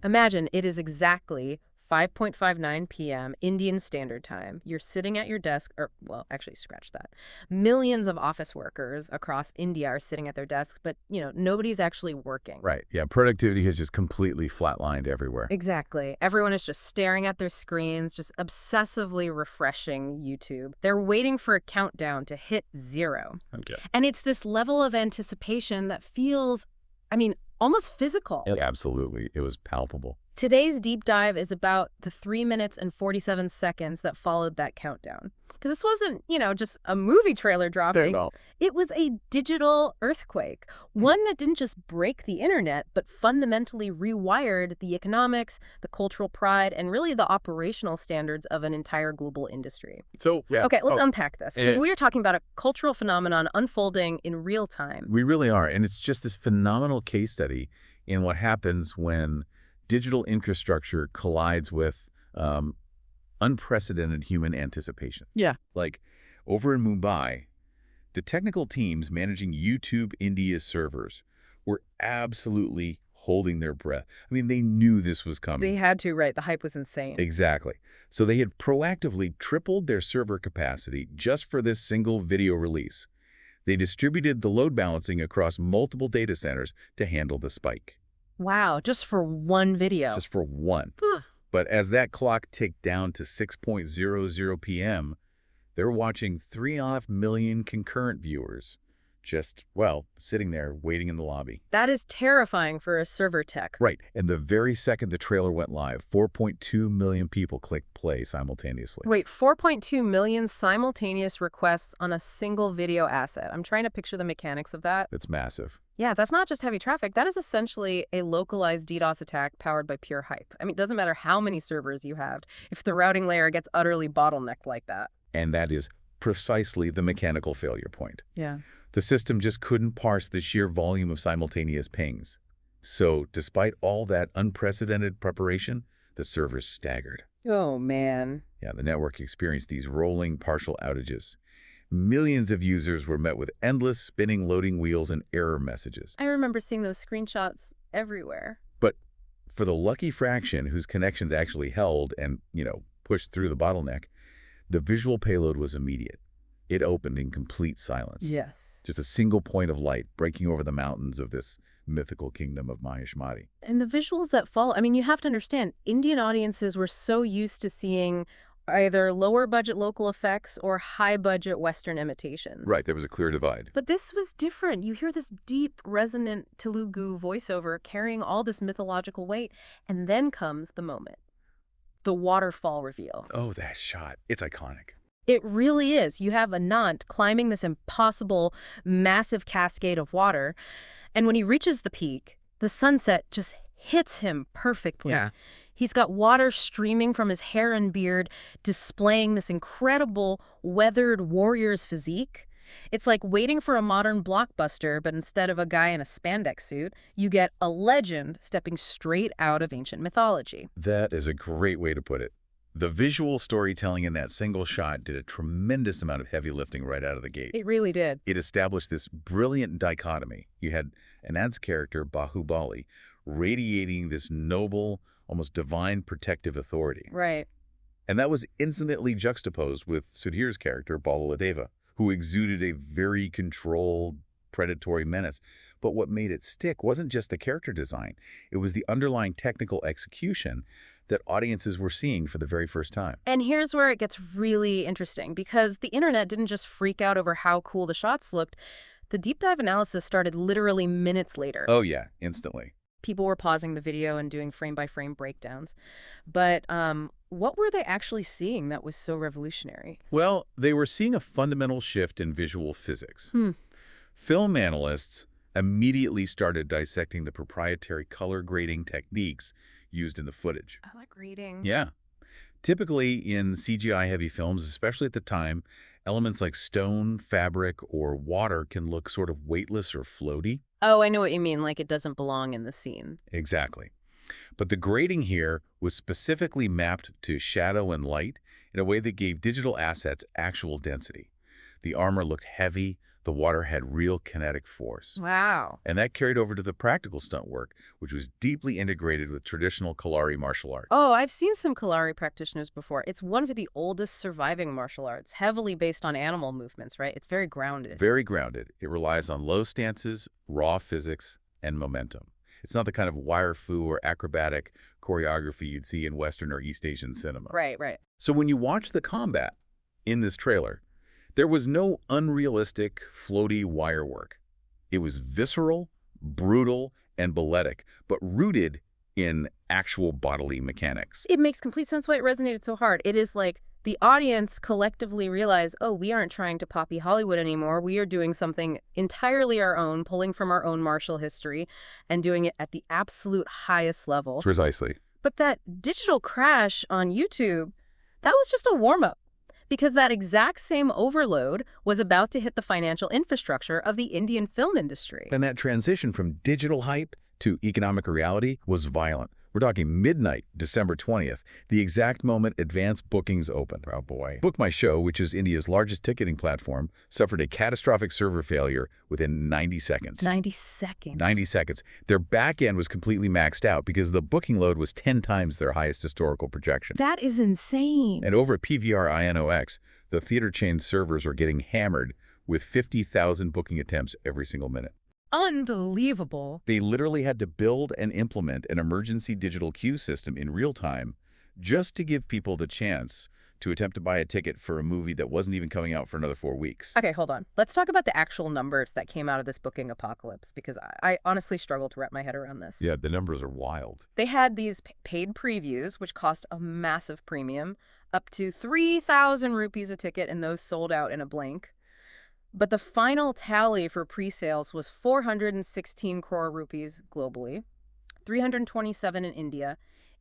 Imagine it is exactly 5:59 p.m. Indian Standard Time. You're sitting at your desk, or, well, actually, scratch that. Millions of office workers across India are sitting at their desks, but, nobody's actually working. Right. Yeah, productivity has just completely flatlined everywhere. Exactly. Everyone is just staring at their screens, just obsessively refreshing YouTube. They're waiting for a countdown to hit 0. Okay. And it's this level of anticipation that feels, almost physical. Absolutely. It was palpable. Today's deep dive is about the 3 minutes and 47 seconds that followed that countdown. Because this wasn't, just a movie trailer dropping. No. It was a digital earthquake, one that didn't just break the internet, but fundamentally rewired the economics, the cultural pride, and really the operational standards of an entire global industry. So, yeah. Okay, let's unpack this, because we are talking about a cultural phenomenon unfolding in real time. We really are. And it's just this phenomenal case study in what happens when digital infrastructure collides with unprecedented human anticipation. Yeah. Like over in Mumbai, the technical teams managing YouTube India's servers were absolutely holding their breath. They knew this was coming. They had to, right? The hype was insane. Exactly. So they had proactively tripled their server capacity just for this single video release. They distributed the load balancing across multiple data centers to handle the spike. Wow, just for one video. Just for one. But as that clock ticked down to 6:00 p.m., they were watching 3.5 million concurrent viewers just, sitting there waiting in the lobby. That is terrifying for a server tech. Right. And the very second the trailer went live, 4.2 million people clicked play simultaneously. Wait, 4.2 million simultaneous requests on a single video asset. I'm trying to picture the mechanics of that. It's massive. Yeah, that's not just heavy traffic. That is essentially a localized DDoS attack powered by pure hype. It doesn't matter how many servers you have if the routing layer gets utterly bottlenecked like that. And that is precisely the mechanical failure point. Yeah. The system just couldn't parse the sheer volume of simultaneous pings. So, despite all that unprecedented preparation, the servers staggered. Oh, man. Yeah, the network experienced these rolling partial outages. Millions of users were met with endless spinning loading wheels and error messages. I remember seeing those screenshots everywhere. But for the lucky fraction whose connections actually held and, pushed through the bottleneck, the visual payload was immediate. It opened in complete silence. Yes. Just a single point of light breaking over the mountains of this mythical kingdom of Maheshmati. And the visuals that follow, you have to understand, Indian audiences were so used to seeing either lower-budget local effects or high-budget Western imitations. Right, there was a clear divide. But this was different. You hear this deep, resonant Telugu voiceover carrying all this mythological weight, and then comes the moment. The waterfall reveal. Oh, that shot. It's iconic. It really is. You have Anant climbing this impossible, massive cascade of water, and when he reaches the peak, the sunset just hits him perfectly. Yeah. He's got water streaming from his hair and beard, displaying this incredible, weathered warrior's physique. It's like waiting for a modern blockbuster, but instead of a guy in a spandex suit, you get a legend stepping straight out of ancient mythology. That is a great way to put it. The visual storytelling in that single shot did a tremendous amount of heavy lifting right out of the gate. It really did. It established this brilliant dichotomy. You had Anant's character, Baahubali, radiating this noble, almost divine protective authority. Right. And that was instantly juxtaposed with Sudhir's character, Balaladeva, who exuded a very controlled, predatory menace. But what made it stick wasn't just the character design. It was the underlying technical execution that audiences were seeing for the very first time. And here's where it gets really interesting, because the internet didn't just freak out over how cool the shots looked. The deep dive analysis started literally minutes later. Oh, yeah, instantly. People were pausing the video and doing frame-by-frame breakdowns. But what were they actually seeing that was so revolutionary? Well, they were seeing a fundamental shift in visual physics. Film analysts immediately started dissecting the proprietary color grading techniques used in the footage. I like grading. Yeah. Typically in CGI-heavy films, especially at the time, elements like stone, fabric, or water can look sort of weightless or floaty. Oh, I know what you mean, like it doesn't belong in the scene. Exactly. But the grading here was specifically mapped to shadow and light in a way that gave digital assets actual density. The armor looked heavy. The water had real kinetic force. Wow. And that carried over to the practical stunt work, which was deeply integrated with traditional Kalari martial arts. Oh, I've seen some Kalari practitioners before. It's one of the oldest surviving martial arts, heavily based on animal movements, right? It's very grounded. Very grounded. It relies on low stances, raw physics, and momentum. It's not the kind of wire fu or acrobatic choreography you'd see in Western or East Asian cinema. Right, right. So when you watch the combat in this trailer, there was no unrealistic, floaty wire work. It was visceral, brutal, and balletic, but rooted in actual bodily mechanics. It makes complete sense why it resonated so hard. It is like the audience collectively realized, oh, we aren't trying to copy Hollywood anymore. We are doing something entirely our own, pulling from our own martial history and doing it at the absolute highest level. Precisely. But that digital crash on YouTube, that was just a warm-up. Because that exact same overload was about to hit the financial infrastructure of the Indian film industry. And that transition from digital hype to economic reality was violent. We're talking midnight, December 20th, the exact moment advanced bookings opened. Oh boy. BookMyShow, which is India's largest ticketing platform, suffered a catastrophic server failure within 90 seconds. 90 seconds. 90 seconds. Their back end was completely maxed out because the booking load was 10 times their highest historical projection. That is insane. And over at PVR INOX, the theater chain servers are getting hammered with 50,000 booking attempts every single minute. Unbelievable. They literally had to build and implement an emergency digital queue system in real time just to give people the chance to attempt to buy a ticket for a movie that wasn't even coming out for another 4 weeks. Okay, hold on. Let's talk about the actual numbers that came out of this booking apocalypse, because I honestly struggle to wrap my head around this. Yeah, the numbers are wild. They had these paid previews, which cost a massive premium, up to 3,000 rupees a ticket, and those sold out in a blink. But the final tally for pre-sales was 416 crore rupees globally, 327 in India,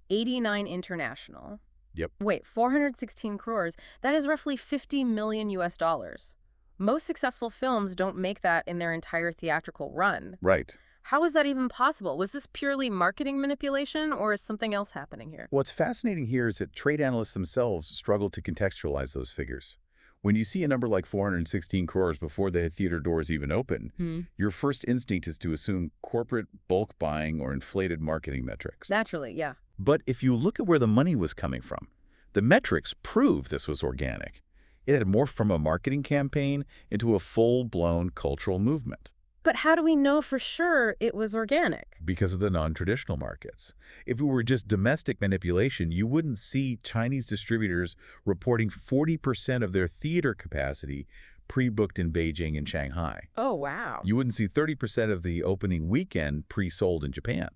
89 international. Yep. Wait, 416 crores? That is roughly 50 million US dollars. Most successful films don't make that in their entire theatrical run. Right. How is that even possible? Was this purely marketing manipulation, or is something else happening here? What's fascinating here is that trade analysts themselves struggle to contextualize those figures. When you see a number like 416 crores before the theater doors even open, your first instinct is to assume corporate bulk buying or inflated marketing metrics. Naturally, yeah. But if you look at where the money was coming from, the metrics prove this was organic. It had morphed from a marketing campaign into a full-blown cultural movement. But how do we know for sure it was organic? Because of the non-traditional markets. If it were just domestic manipulation, you wouldn't see Chinese distributors reporting 40% of their theater capacity pre-booked in Beijing and Shanghai. Oh, wow. You wouldn't see 30% of the opening weekend pre-sold in Japan.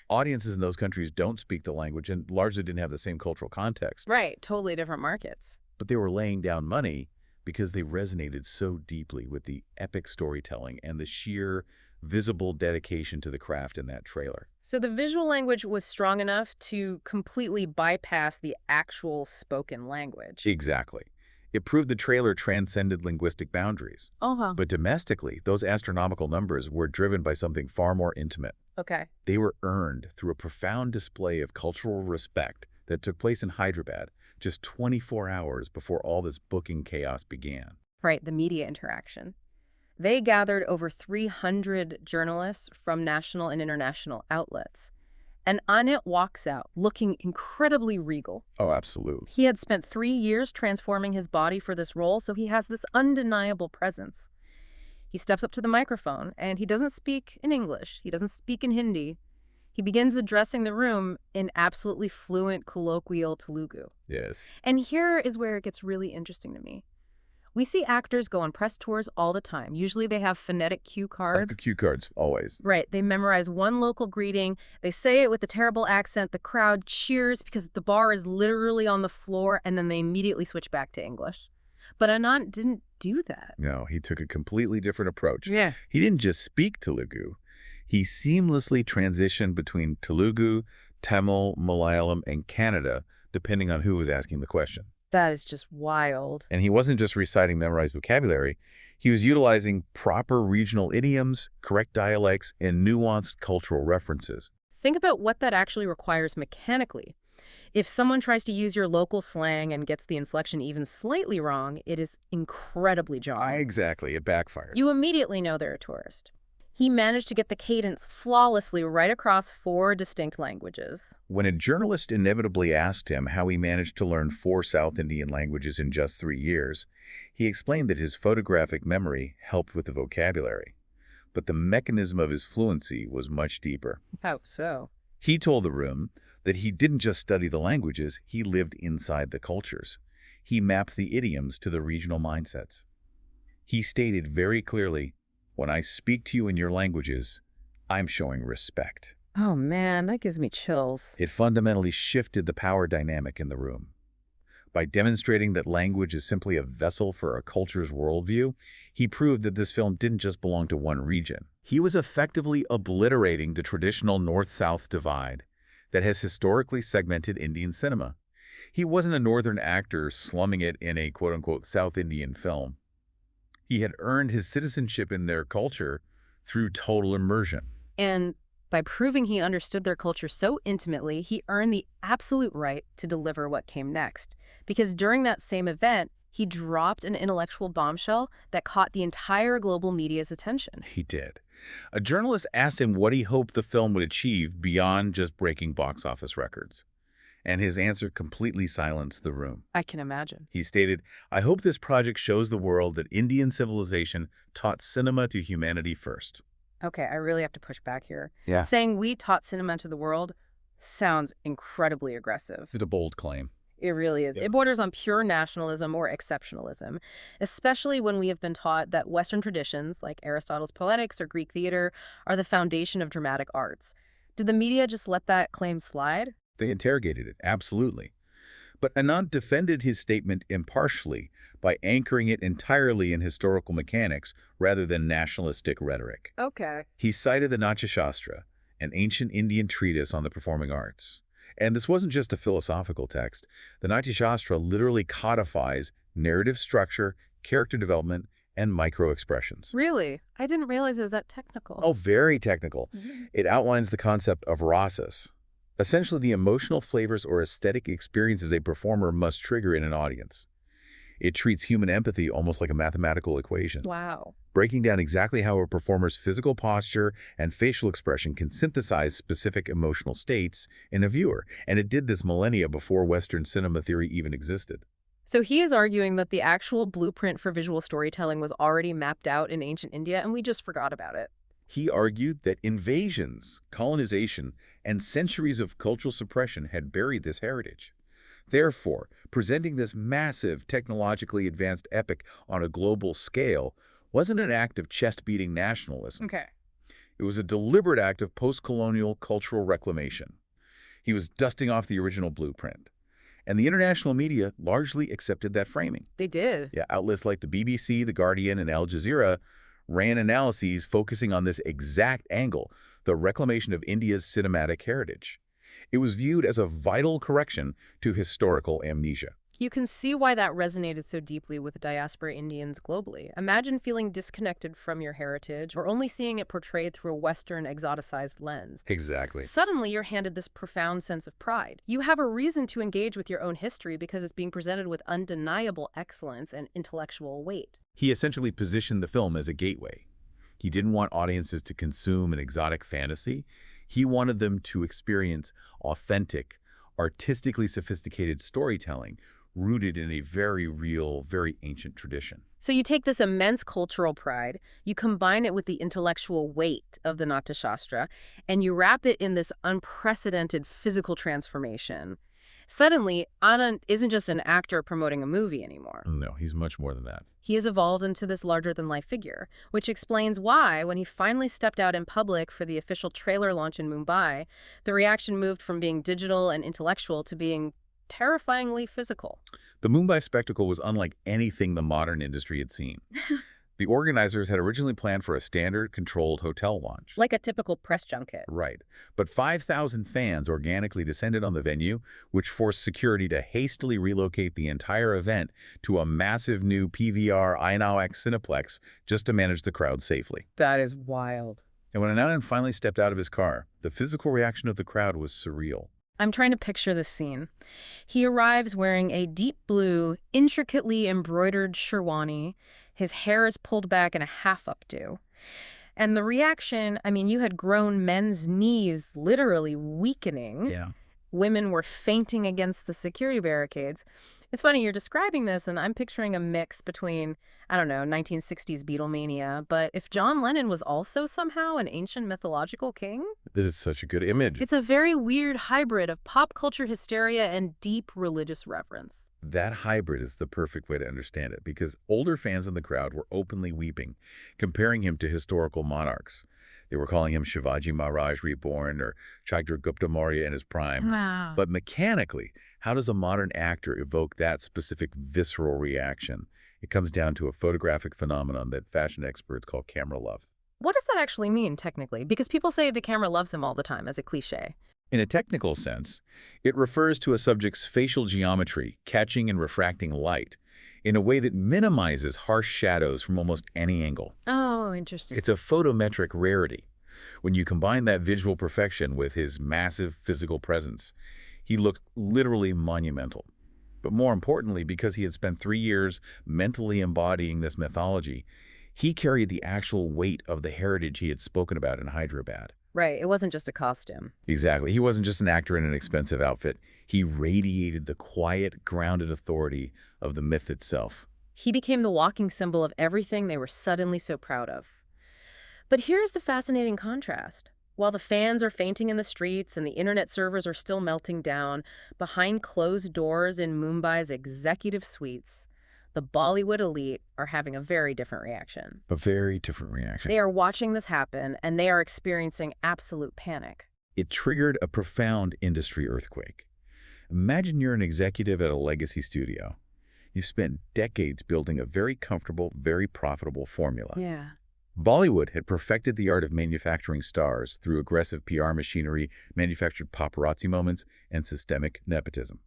Audiences in those countries don't speak the language and largely didn't have the same cultural context. Right, totally different markets. But they were laying down money because they resonated so deeply with the epic storytelling and the sheer visible dedication to the craft in that trailer. So the visual language was strong enough to completely bypass the actual spoken language. Exactly. It proved the trailer transcended linguistic boundaries. Uh-huh. But domestically, those astronomical numbers were driven by something far more intimate. Okay. They were earned through a profound display of cultural respect that took place in Hyderabad just 24 hours before all this booking chaos began. Right, the media interaction. They gathered over 300 journalists from national and international outlets. And Anant walks out looking incredibly regal. Oh, absolutely. He had spent 3 years transforming his body for this role, so he has this undeniable presence. He steps up to the microphone, and he doesn't speak in English. He doesn't speak in Hindi. He begins addressing the room in absolutely fluent colloquial Telugu. Yes. And here is where it gets really interesting to me. We see actors go on press tours all the time. Usually they have phonetic cue cards. The cue cards, always. Right. They memorize one local greeting. They say it with a terrible accent. The crowd cheers because the bar is literally on the floor, and then they immediately switch back to English. But Anant didn't do that. No, he took a completely different approach. Yeah. He didn't just speak Telugu. He seamlessly transitioned between Telugu, Tamil, Malayalam, and Kannada, depending on who was asking the question. That is just wild. And he wasn't just reciting memorized vocabulary. He was utilizing proper regional idioms, correct dialects, and nuanced cultural references. Think about what that actually requires mechanically. If someone tries to use your local slang and gets the inflection even slightly wrong, it is incredibly jarring. Exactly. It backfired. You immediately know they're a tourist. He managed to get the cadence flawlessly right across 4 distinct languages. When a journalist inevitably asked him how he managed to learn 4 South Indian languages in just 3 years, he explained that his photographic memory helped with the vocabulary. But the mechanism of his fluency was much deeper. How so? He told the room that he didn't just study the languages, he lived inside the cultures. He mapped the idioms to the regional mindsets. He stated very clearly, "When I speak to you in your languages, I'm showing respect." Oh man, that gives me chills. It fundamentally shifted the power dynamic in the room. By demonstrating that language is simply a vessel for a culture's worldview, he proved that this film didn't just belong to one region. He was effectively obliterating the traditional North-South divide that has historically segmented Indian cinema. He wasn't a northern actor slumming it in a quote-unquote South Indian film. He had earned his citizenship in their culture through total immersion. And by proving he understood their culture so intimately, he earned the absolute right to deliver what came next. Because during that same event, he dropped an intellectual bombshell that caught the entire global media's attention. He did. A journalist asked him what he hoped the film would achieve beyond just breaking box office records. And his answer completely silenced the room. I can imagine. He stated, "I hope this project shows the world that Indian civilization taught cinema to humanity first." Okay, I really have to push back here. Yeah. Saying we taught cinema to the world sounds incredibly aggressive. It's a bold claim. It really is. Yep. It borders on pure nationalism or exceptionalism, especially when we have been taught that Western traditions, like Aristotle's Poetics or Greek theater, are the foundation of dramatic arts. Did the media just let that claim slide? They interrogated it, absolutely. But Anant defended his statement impartially by anchoring it entirely in historical mechanics rather than nationalistic rhetoric. Okay. He cited the Natya Shastra, an ancient Indian treatise on the performing arts. And this wasn't just a philosophical text. The Natya Shastra literally codifies narrative structure, character development, and micro-expressions. Really? I didn't realize it was that technical. Oh, very technical. It outlines the concept of rasas, essentially the emotional flavors or aesthetic experiences a performer must trigger in an audience. It treats human empathy almost like a mathematical equation, Wow. breaking down exactly how a performer's physical posture and facial expression can synthesize specific emotional states in a viewer. And it did this millennia before Western cinema theory even existed. So he is arguing that the actual blueprint for visual storytelling was already mapped out in ancient India, and we just forgot about it. He argued that invasions, colonization, and centuries of cultural suppression had buried this heritage. Therefore, presenting this massive, technologically advanced epic on a global scale wasn't an act of chest-beating nationalism. Okay. It was a deliberate act of post-colonial cultural reclamation. He was dusting off the original blueprint. And the international media largely accepted that framing. They did. Yeah, outlets like the BBC, The Guardian, and Al Jazeera ran analyses focusing on this exact angle, the reclamation of India's cinematic heritage. It was viewed as a vital correction to historical amnesia. You can see why that resonated so deeply with diaspora Indians globally. Imagine feeling disconnected from your heritage or only seeing it portrayed through a Western exoticized lens. Exactly. Suddenly, you're handed this profound sense of pride. You have a reason to engage with your own history because it's being presented with undeniable excellence and intellectual weight. He essentially positioned the film as a gateway. He didn't want audiences to consume an exotic fantasy. He wanted them to experience authentic, artistically sophisticated storytelling rooted in a very real, very ancient tradition. So you take this immense cultural pride, you combine it with the intellectual weight of the Natya Shastra, and you wrap it in this unprecedented physical transformation. Suddenly, Anant isn't just an actor promoting a movie anymore. No, he's much more than that. He has evolved into this larger-than-life figure, which explains why, when he finally stepped out in public for the official trailer launch in Mumbai, the reaction moved from being digital and intellectual to being terrifyingly physical. The Mumbai spectacle was unlike anything the modern industry had seen. The organizers had originally planned for a standard, controlled hotel launch. Like a typical press junket. Right. But 5,000 fans organically descended on the venue, which forced security to hastily relocate the entire event to a massive new PVR INOX Cineplex just to manage the crowd safely. That is wild. And when Anand finally stepped out of his car, the physical reaction of the crowd was surreal. I'm trying to picture this scene. He arrives wearing a deep blue, intricately embroidered sherwani. His hair is pulled back in a half updo. And the reaction, I mean, you had grown men's knees literally weakening. Yeah. Women were fainting against the security barricades. It's funny, you're describing this, and I'm picturing a mix between, I don't know, 1960s Beatlemania, but if John Lennon was also somehow an ancient mythological king? This is such a good image. It's a very weird hybrid of pop culture hysteria and deep religious reverence. That hybrid is the perfect way to understand it, because older fans in the crowd were openly weeping, comparing him to historical monarchs. They were calling him Shivaji Maharaj reborn or Chandragupta Maurya in his prime. Wow. But mechanically, how does a modern actor evoke that specific visceral reaction? It comes down to a photographic phenomenon that fashion experts call camera love. What does that actually mean, technically? Because people say the camera loves him all the time as a cliche. In a technical sense, it refers to a subject's facial geometry catching and refracting light in a way that minimizes harsh shadows from almost any angle. Oh, interesting. It's a photometric rarity. When you combine that visual perfection with his massive physical presence, he looked literally monumental. But more importantly, because he had spent 3 years mentally embodying this mythology, he carried the actual weight of the heritage he had spoken about in Hyderabad. Right, it wasn't just a costume. Exactly. He wasn't just an actor in an expensive outfit. He radiated the quiet, grounded authority of the myth itself. He became the walking symbol of everything they were suddenly so proud of. But here's the fascinating contrast. While the fans are fainting in the streets and the internet servers are still melting down, behind closed doors in Mumbai's executive suites, the Bollywood elite are having a very different reaction. A very different reaction. They are watching this happen, and they are experiencing absolute panic. It triggered a profound industry earthquake. Imagine you're an executive at a legacy studio. You've spent decades building a very comfortable, very profitable formula. Yeah. Bollywood had perfected the art of manufacturing stars through aggressive PR machinery, manufactured paparazzi moments, and systemic nepotism.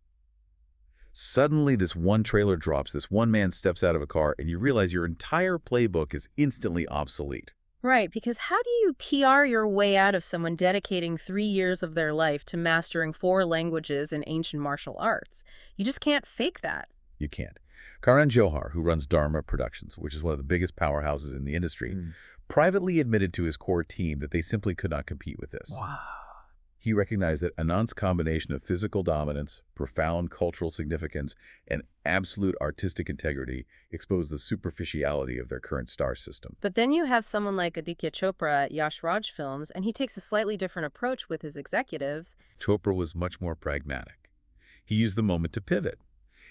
Suddenly, this one trailer drops, this one man steps out of a car, and you realize your entire playbook is instantly obsolete. Right, because how do you PR your way out of someone dedicating 3 years of their life to mastering 4 languages and ancient martial arts? You just can't fake that. You can't. Karan Johar, who runs Dharma Productions, which is one of the biggest powerhouses in the industry, privately admitted to his core team that they simply could not compete with this. Wow. He recognized that Anant's combination of physical dominance, profound cultural significance, and absolute artistic integrity exposed the superficiality of their current star system. But then you have someone like Aditya Chopra at Yash Raj Films, and he takes a slightly different approach with his executives. Chopra was much more pragmatic. He used the moment to pivot.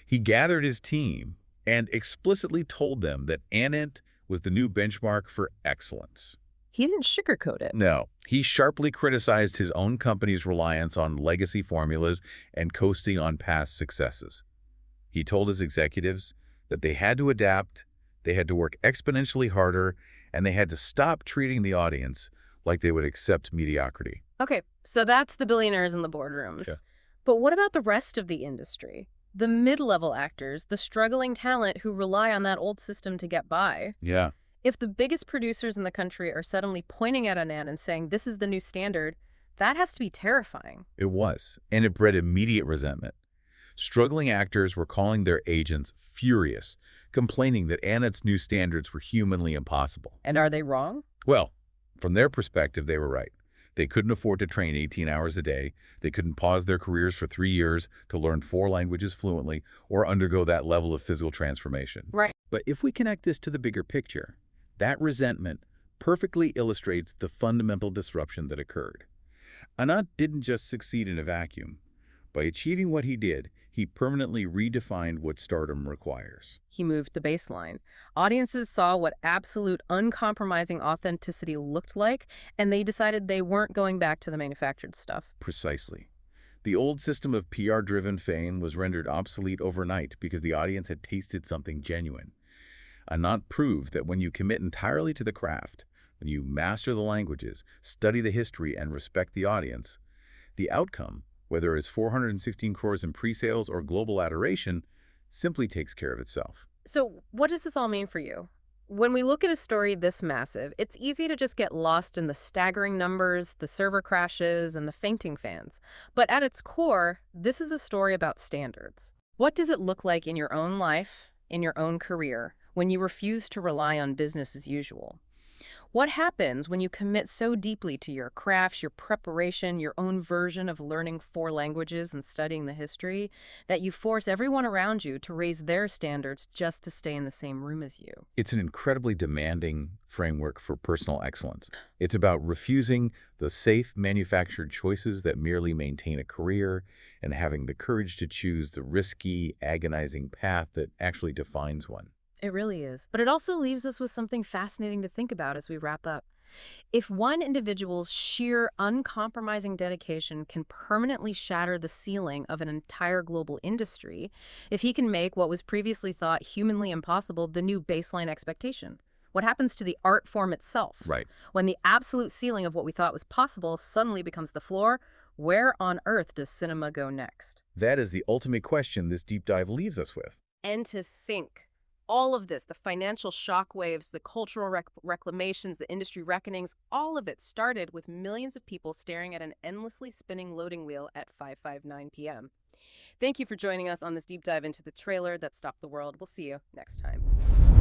He gathered his team and explicitly told them that Anant was the new benchmark for excellence. He didn't sugarcoat it. No, he sharply criticized his own company's reliance on legacy formulas and coasting on past successes. He told his executives that they had to adapt, they had to work exponentially harder, and they had to stop treating the audience like they would accept mediocrity. Okay, so that's the billionaires in the boardrooms. Yeah. But what about the rest of the industry? The mid-level actors, the struggling talent who rely on that old system to get by. Yeah. If the biggest producers in the country are suddenly pointing at Anant and saying, this is the new standard, that has to be terrifying. It was, and it bred immediate resentment. Struggling actors were calling their agents furious, complaining that Anant's new standards were humanly impossible. And are they wrong? Well, from their perspective, they were right. They couldn't afford to train 18 hours a day. They couldn't pause their careers for 3 years to learn 4 languages fluently or undergo that level of physical transformation. Right. But if we connect this to the bigger picture, that resentment perfectly illustrates the fundamental disruption that occurred. Anant didn't just succeed in a vacuum. By achieving what he did, he permanently redefined what stardom requires. He moved the baseline. Audiences saw what absolute uncompromising authenticity looked like, and they decided they weren't going back to the manufactured stuff. Precisely. The old system of PR-driven fame was rendered obsolete overnight because the audience had tasted something genuine. Anant proved that when you commit entirely to the craft, when you master the languages, study the history, and respect the audience, the outcome, whether it's 416 crores in pre-sales or global adoration, simply takes care of itself. So what does this all mean for you? When we look at a story this massive, it's easy to just get lost in the staggering numbers, the server crashes, and the fainting fans. But at its core, this is a story about standards. What does it look like in your own life, in your own career, when you refuse to rely on business as usual? What happens when you commit so deeply to your crafts, your preparation, your own version of learning four languages and studying the history, that you force everyone around you to raise their standards just to stay in the same room as you? It's an incredibly demanding framework for personal excellence. It's about refusing the safe, manufactured choices that merely maintain a career and having the courage to choose the risky, agonizing path that actually defines one. It really is. But it also leaves us with something fascinating to think about as we wrap up. If one individual's sheer, uncompromising dedication can permanently shatter the ceiling of an entire global industry, if he can make what was previously thought humanly impossible the new baseline expectation, what happens to the art form itself? Right. When the absolute ceiling of what we thought was possible suddenly becomes the floor, where on earth does cinema go next? That is the ultimate question this deep dive leaves us with. And to think, all of this, the financial shockwaves, the cultural reclamations, the industry reckonings, all of it started with millions of people staring at an endlessly spinning loading wheel at 5:59 p.m. Thank you for joining us on this deep dive into the trailer that stopped the world. We'll see you next time.